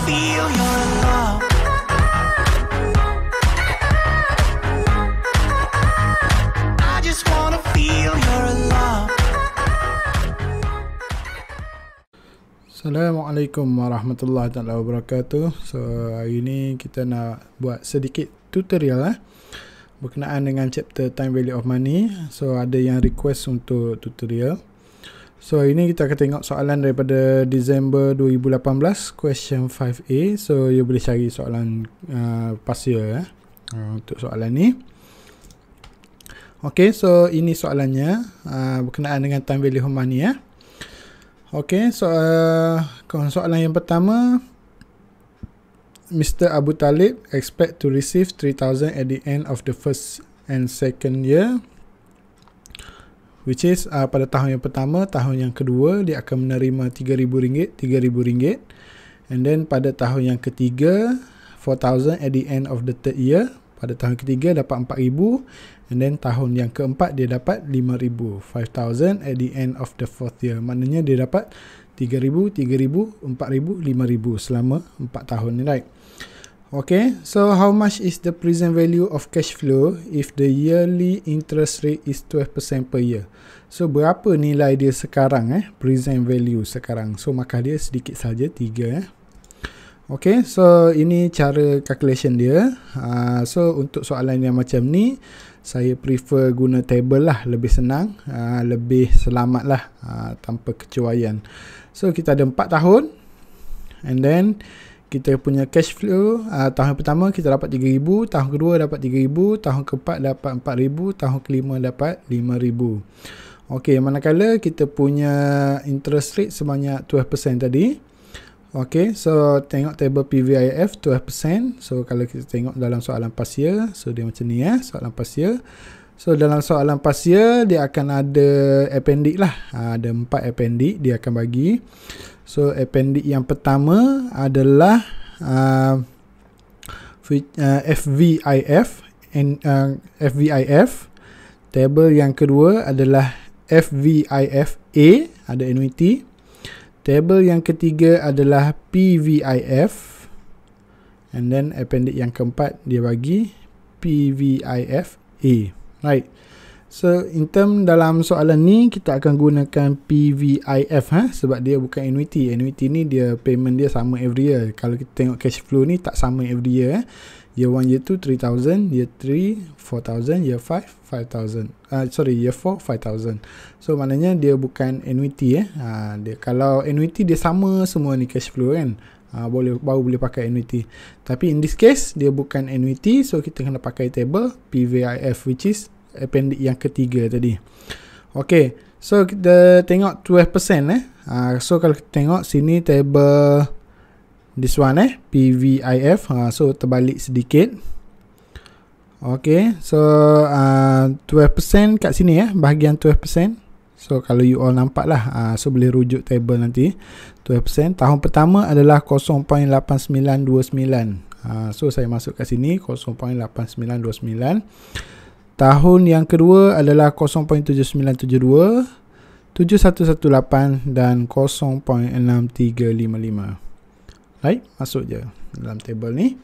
feel your love. I just wanna feel your love. Assalamualaikum warahmatullahi wabarakatuh. So hari ni kita nak buat sedikit tutorial berkenaan dengan chapter time value of money. So ada yang request untuk tutorial. So ini kita akan tengok soalan daripada Disember 2018 question 5A. So you boleh cari soalan past year untuk soalan ni. Okay, so ini soalannya berkenaan dengan time value of money Okay, so soalan yang pertama, Mr. Abu Talib expect to receive 3,000 at the end of the first and second year, which is pada tahun yang pertama, tahun yang kedua dia akan menerima RM3,000, and then pada tahun yang ketiga 4,000 at the end of the third year, pada tahun ketiga dapat RM4,000, and then tahun yang keempat dia dapat RM5,000, 5,000 at the end of the fourth year. Maknanya dia dapat RM3,000, RM4,000, RM5,000 selama 4 tahun ni, right? Okay, so how much is the present value of cash flow if the yearly interest rate is 12% per year? So berapa nilai dia sekarang present value sekarang? So markah dia sedikit saja 3 Okay, so ini cara calculation dia. So untuk soalan yang macam ni, saya prefer guna table lah, lebih senang, lebih selamat lah, tanpa kecuaian. So kita ada 4 tahun, and then kita punya cash flow, tahun pertama kita dapat RM3,000, tahun kedua dapat RM3,000, tahun keempat dapat RM4,000, tahun kelima dapat RM5,000. Okay, manakala kita punya interest rate sebanyak 12% tadi. Okay, so tengok table PVIF 12%. So kalau kita tengok dalam soalan past year, so dia macam ni soalan past year. So dalam soalan past year dia akan ada appendix lah, ada 4 appendix dia akan bagi. So appendix yang pertama adalah FVIF, FVIF. Table yang kedua adalah FVIF-A, ada annuity. Table yang ketiga adalah PVIF, and then appendix yang keempat dia bagi PVIF-A, right? So in term dalam soalan ni kita akan gunakan PVIF sebab dia bukan annuity. Annuity ni dia payment dia sama every year. Kalau kita tengok cash flow ni tak sama every year Year 1, Year 2, 3,000. Year 3, 4,000. Year 5, 5,000. Year 4, 5,000. So maknanya dia bukan annuity dia, kalau annuity dia sama semua ni cash flow kan, baru boleh pakai annuity. Tapi in this case dia bukan annuity, so kita kena pakai table PVIF, which is appendix yang ketiga tadi. Okay, so kita tengok 12% so kalau kita tengok sini table this one PVIF, so terbalik sedikit. Okay, so 12% kat sini bahagian 12%. So kalau you all nampak lah, so boleh rujuk table nanti. 12%, tahun pertama adalah 0.8929. So saya masuk kat sini 0.8929. Tahun yang kedua adalah 0.7972, 7118 dan 0.6355. Right, masuk je dalam table ni.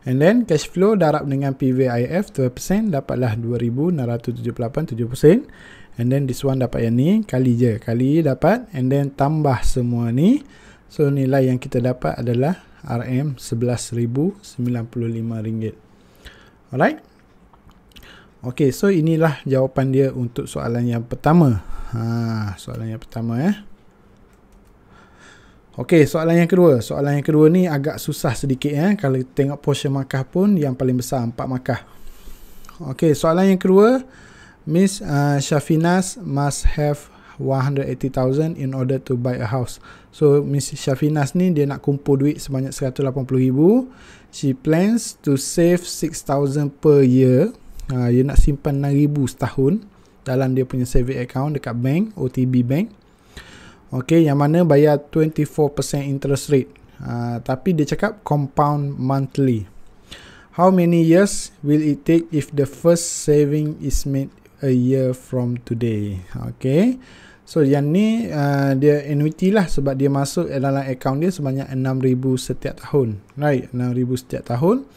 And then cash flow darab dengan PVIF 12%, dapatlah 2,678, 7%. And then this one dapat yang ni, kali je, kali dapat, and then tambah semua ni. So nilai yang kita dapat adalah RM RM11,095. Alright. Okay, so inilah jawapan dia untuk soalan yang pertama. Soalan yang pertama Okay, soalan yang kedua. Soalan yang kedua ni agak susah sedikit Kalau kita tengok portion markah pun yang paling besar 4 markah. Okay, soalan yang kedua, Miss Shafinas must have 180,000 in order to buy a house. So Miss Shafinas ni dia nak kumpul duit sebanyak 180,000. She plans to save 6,000 per year. Dia nak simpan 6,000 setahun dalam dia punya saving account dekat bank, OTB Bank. Okay, yang mana bayar 24% interest rate. Tapi dia cakap compound monthly. How many years will it take if the first saving is made a year from today? Okay, So yang ni dia annuity lah, sebab dia masuk dalam account dia sebanyak 6,000 setiap tahun. Right, 6,000 setiap tahun.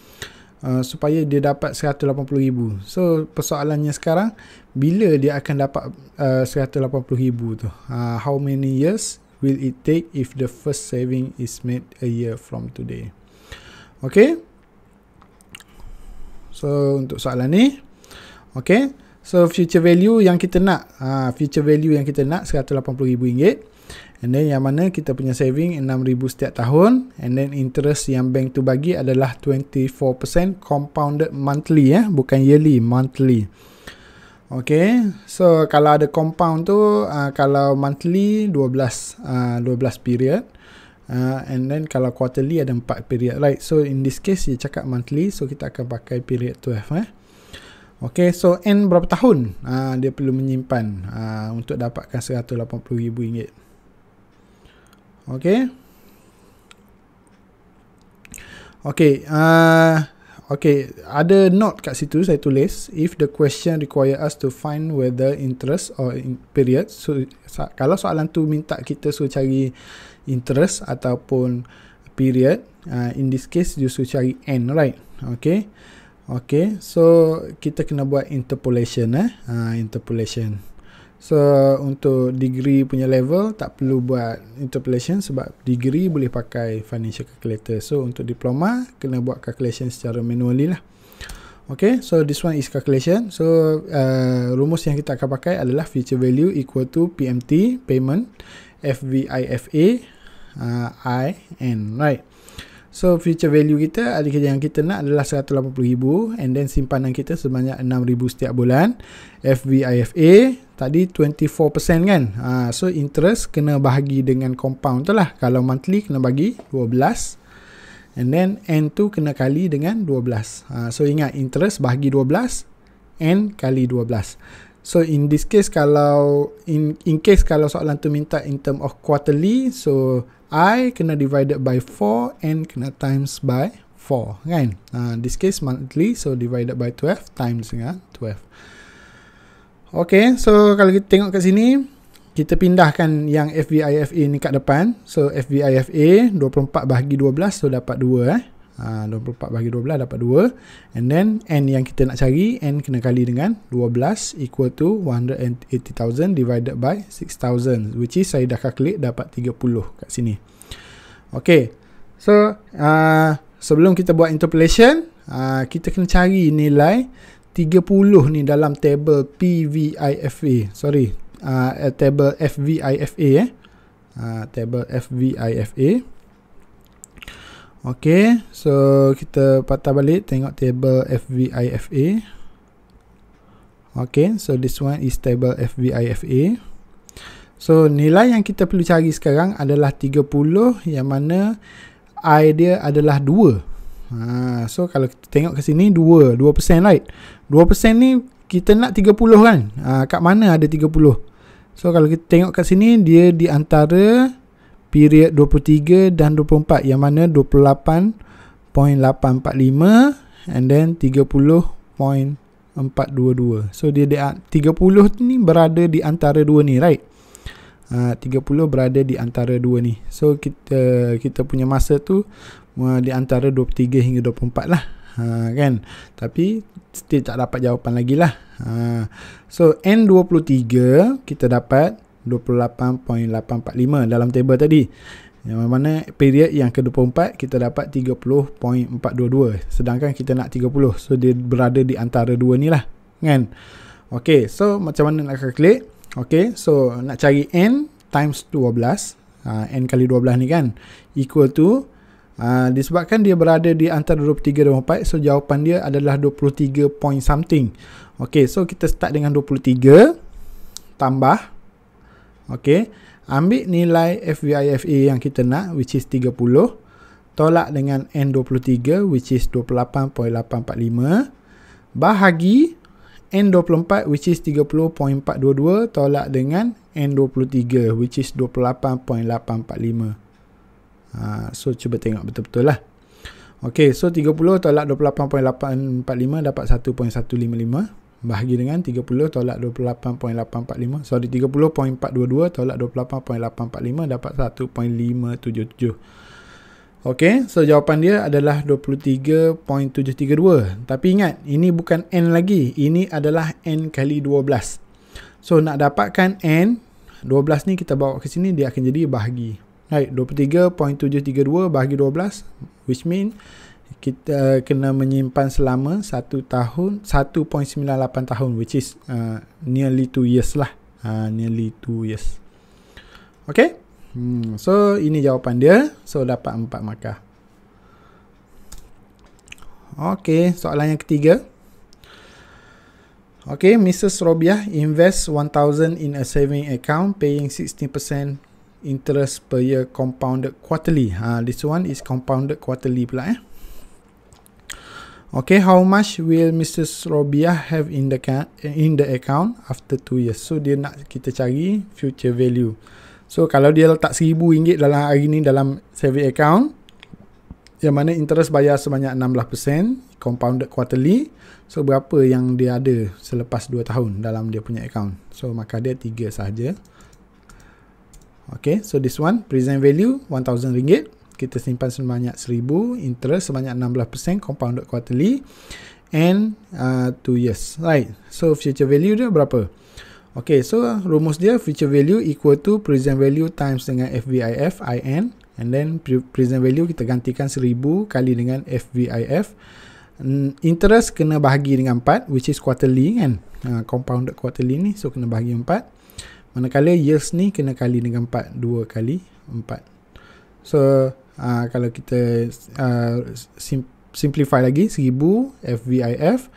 Supaya dia dapat 180,000. So persoalannya sekarang, bila dia akan dapat 180,000 tu? How many years will it take if the first saving is made a year from today? Okay. So untuk soalan ni, okay. So future value yang kita nak, RM180,000. And then yang mana kita punya saving 6,000 setiap tahun, and then interest yang bank tu bagi adalah 24% compounded monthly, bukan yearly, monthly. Okay, so kalau ada compound tu, kalau monthly 12 period, and then kalau quarterly ada 4 period, right? So in this case dia cakap monthly, so kita akan pakai period 12. Okay, so N berapa tahun dia perlu menyimpan untuk dapatkan RM180,000. Okay. Okay, ada note kat situ saya tulis, if the question require us to find whether interest or in period. So kalau soalan tu minta kita suruh cari interest ataupun period, in this case you suruh cari N, right? Okay. Okay, so kita kena buat interpolation, interpolation. So untuk degree punya level tak perlu buat interpolation, sebab degree boleh pakai financial calculator. So untuk diploma kena buat calculation secara manually lah. Okay, so this one is calculation. So rumus yang kita akan pakai adalah future value equal to PMT, payment, FVIFA, IN, right? So future value kita yang kita nak adalah 180,000, and then simpanan kita sebanyak 6,000 setiap bulan. FVIFA tadi 24% kan. So interest kena bahagi dengan compound tu lah. Kalau monthly kena bagi 12, and then N tu kena kali dengan 12. So ingat, interest bahagi 12, N kali 12. So in this case, kalau in case kalau soalan tu minta in term of quarterly, so I kena divided by 4, N kena times by 4 kan. This case monthly, so divided by 12 times dengan 12. Okay, so kalau kita tengok kat sini, kita pindahkan yang FVIFA ni kat depan. So FVIFA 24 bahagi 12, so dapat 2 24 bahagi 12 dapat 2. And then N yang kita nak cari, N kena kali dengan 12 equal to 180,000 divided by 6,000, which is saya dah calculate dapat 30 kat sini. Okay, so sebelum kita buat interpolation, kita kena cari nilai 30 ni dalam table PVIFA, table FVIFA, table FVIFA. Okay, so kita patah balik tengok table FVIFA. Okay, so this one is table FVIFA. So nilai yang kita perlu cari sekarang adalah 30, yang mana I dia adalah 2. So kalau kita tengok ke sini 2%, right? 2% ni kita nak 30 kan? Kat mana ada 30? So kalau kita tengok kat sini, dia di antara period 23 dan 24, yang mana 28.845 and then 30.422. So dia 30 ni berada di antara dua ni, right? 30 berada di antara dua ni. So kita punya masa tu di antara 23 hingga 24 lah, kan? Tapi still tak dapat jawapan lagi lah. So N23 kita dapat 28.845 dalam table tadi, yang mana period yang ke-24 kita dapat 30.422, sedangkan kita nak 30. So dia berada di antara dua ni lah, kan? Okay, so macam mana nak calculate? Okay, so nak cari N times 12, N kali 12 ni kan, equal to disebabkan dia berada di antara 23 dan 24, so jawapan dia adalah 23 point something. Okay, so kita start dengan 23 tambah, okay, ambil nilai FVIFA yang kita nak, which is 30, tolak dengan N23, which is 28.845, bahagi N24, which is 30.422, tolak dengan N23, which is 28.845. So cuba tengok betul-betul lah. Okay, so 30 tolak 28.845 dapat 1.155, bahagi dengan 30 tolak 28.845. Sorry, 30.422 tolak 28.845 dapat 1.577. Okay, so jawapan dia adalah 23.732. Tapi ingat, ini bukan N lagi. Ini adalah N kali 12. So, nak dapatkan N, 12 ni kita bawa ke sini, dia akan jadi bahagi. Right, 23.732 bahagi 12, which mean kita kena menyimpan selama 1 tahun, 1.98 tahun, which is nearly 2 years lah. Nearly 2 years. Okay? So, ini jawapan dia. So, dapat 4 markah. Okay, soalan yang ketiga. Okay, Mrs. Robiah invest 1,000 in a saving account paying 16% interest per year compounded quarterly. This one is compounded quarterly pula. Okay, how much will Mrs. Robiah have in the account after 2 years? So, dia nak kita cari future value. So, kalau dia letak RM1,000 dalam hari ni dalam saving account, yang mana interest bayar sebanyak 16%, compounded quarterly. So, berapa yang dia ada selepas 2 tahun dalam dia punya account? So, maka dia 3 sahaja. Okay, so this one, present value RM1,000. Kita simpan sebanyak 1,000, interest sebanyak 16%, compounded quarterly, and 2 years. Right, so future value dia berapa? Okay, so rumus dia, future value equal to present value times dengan FVIF, IN, and then present value kita gantikan 1,000 kali dengan FVIF. Interest kena bahagi dengan 4, which is quarterly kan, compounded quarterly ni, so kena bahagi 4. Manakala years ni kena kali dengan 4, 2 kali 4. So, kalau kita simplify lagi, 1,000 FVIF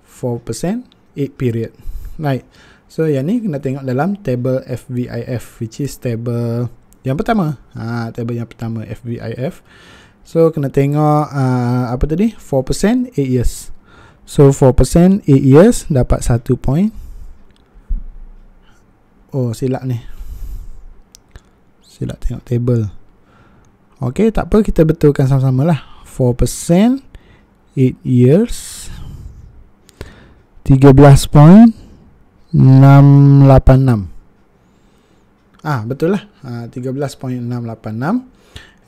4%, 8 period. Right. So, yang ni kena tengok dalam table FVIF, which is table yang pertama. Table yang pertama FVIF. So, kena tengok apa tadi? 4%, 8 years. So, 4%, 8 years dapat 1 point. Oh, silap ni. Silap tengok table. Okay, tak apa, kita betulkan sama-sama lah. 4%, 8 years, 13.686. Betul lah. 13.686.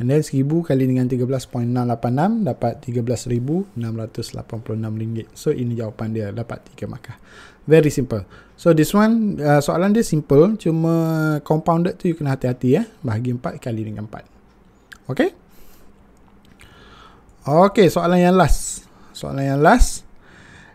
And then 1,000 kali dengan 13.686 dapat RM13,686. So, ini jawapan dia. Dapat 3 markah. Very simple. So, this one, soalan dia simple. Cuma compounded tu you kena hati-hati ya. Bahagi 4 kali dengan 4. Okay? Okay, soalan yang last.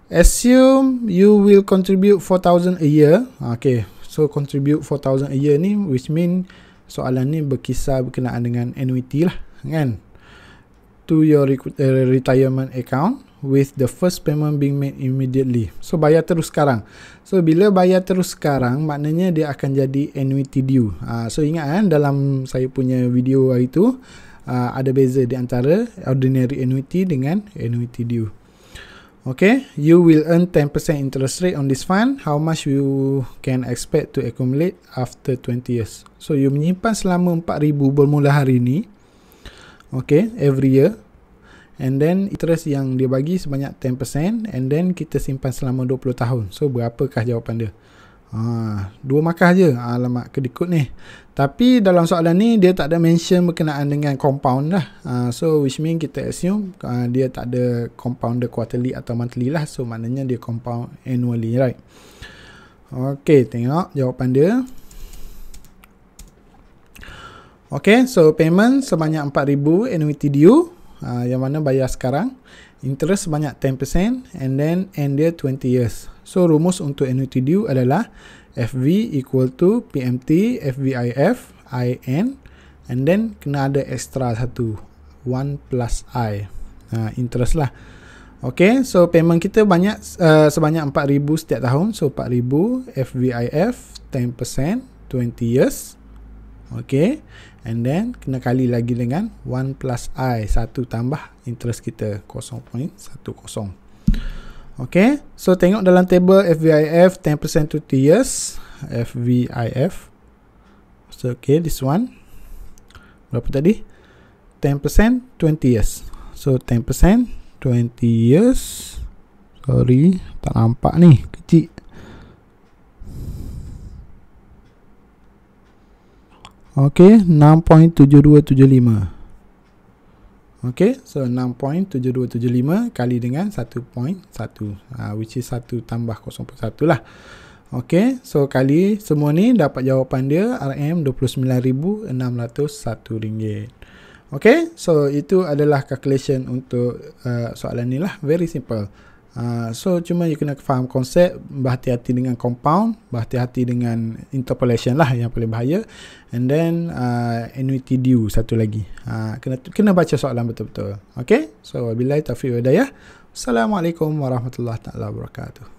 Assume you will contribute 4,000 a year. Okay, so contribute 4,000 a year ni, which mean soalan ni berkenaan dengan annuity lah, kan? To your retirement account with the first payment being made immediately. So, bayar terus sekarang. So, bila bayar terus sekarang, maknanya dia akan jadi annuity due. So, ingat kan, dalam saya punya video hari tu, ada beza di antara ordinary annuity dengan annuity due. Okay, you will earn 10% interest rate on this fund. How much you can expect to accumulate after 20 years? So, you menyimpan selama 4,000 bermula hari ni. Okay, every year. And then, interest yang dia bagi sebanyak 10%. And then, kita simpan selama 20 tahun. So, berapakah jawapan dia? 2 markah je. Alamak, kedikut ni. Tapi dalam soalan ni dia tak ada mention berkenaan dengan compound lah. So which mean kita assume dia tak ada compounded quarterly atau monthly lah. So maknanya dia compound annually, right? Okay, tengok jawapan dia. Okay, so payment sebanyak 4,000 annuity due, yang mana bayar sekarang. Interest sebanyak 10% and then end dia 20 years. So rumus untuk annuity due adalah FV equal to PMT FVIF IN, and then kena ada extra satu 1 plus I, interest lah. Okay, so payment kita banyak, sebanyak 4,000 setiap tahun. So 4,000 FVIF 10% 20 years. Okay, and then kena kali lagi dengan 1 plus I, 1 tambah interest kita 0.10. Okay, so tengok dalam table FVIF 10% 20 years, FVIF. So okay, this one berapa tadi? 10% 20 years. So 10% 20 years. Sorry, tak nampak ni, kecil. Okay, 6.7275. Okay, so 6.7275 kali dengan 1.1, which is 1 tambah 0.1 lah. Okay, so kali semua ni dapat jawapan dia RM29,601. Okay, so itu adalah calculation untuk soalan ni lah. Very simple. So cuma you kena faham konsep, berhati-hati dengan compound, berhati-hati dengan interpolation lah yang paling bahaya, and then annuity due satu lagi. Kena baca soalan betul-betul. Okay, so wabillahi taufiq wal hidayah. Assalamualaikum warahmatullahi wabarakatuh.